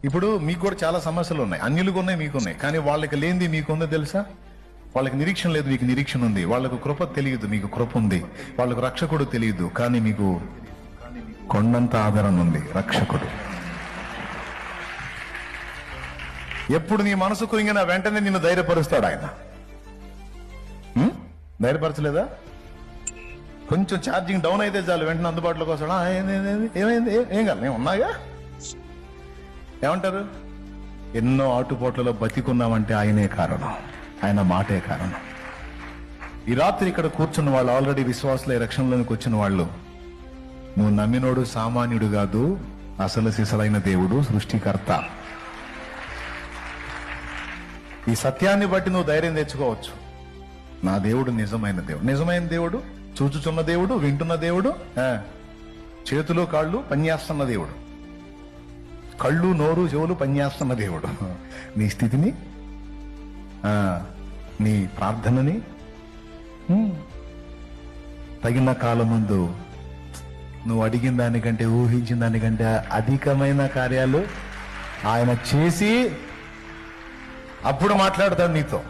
ఇప్పుడు మీకు కూడా చాలా సమస్యలు ఉన్నాయి, అన్యులకు ఉన్నాయి, మీకున్నాయి. కానీ వాళ్ళకి లేనిది మీకుందో తెలుసా? వాళ్ళకి నిరీక్షణ లేదు, మీకు నిరీక్షణ ఉంది. వాళ్ళకు కృప తెలియదు, మీకు కృప ఉంది. వాళ్ళకు రక్షకుడు తెలియదు, కానీ మీకు కొండంత ఆదరణ ఉంది, రక్షకుడు. ఎప్పుడు నీ మనసు కురింగిన వెంటనే నిన్ను ధైర్యపరుస్తాడు ఆయన. ధైర్యపరచలేదా? కొంచెం ఛార్జింగ్ డౌన్ అయితే చాలు వెంటనే అందుబాటులోకి వస్తాడా? ఏమైంది, ఏం కాదు, నేను ఉన్నాగా. ఏమంటారు? ఎన్నో ఆటుపోట్లలో బతికున్నామంటే ఆయనే కారణం, ఆయన మాటే కారణం. ఈ రాత్రి ఇక్కడ కూర్చున్న వాళ్ళు ఆల్రెడీ విశ్వాసులై రక్షణలోనికి వచ్చిన వాళ్ళు, నువ్వు నమ్మినోడు సామాన్యుడు కాదు, అసలు సిసలైన దేవుడు, సృష్టికర్త. ఈ సత్యాన్ని బట్టి నువ్వు ధైర్యం తెచ్చుకోవచ్చు. నా దేవుడు నిజమైన దేవుడు. నిజమైన దేవుడు, చూచుచున్న దేవుడు, వింటున్న దేవుడు, చేతులు కాళ్ళు పనిచేస్తున్న దేవుడు, కళ్ళు నోరు చెవులు పనిచేస్తున్న దేవుడు. నీ స్థితిని, నీ ప్రార్థనని తగిన కాలం ముందు నువ్వు అడిగిన దానికంటే, ఊహించిన దానికంటే అధికమైన కార్యాలు ఆయన చేసి అప్పుడు మాట్లాడతాడు నీతో.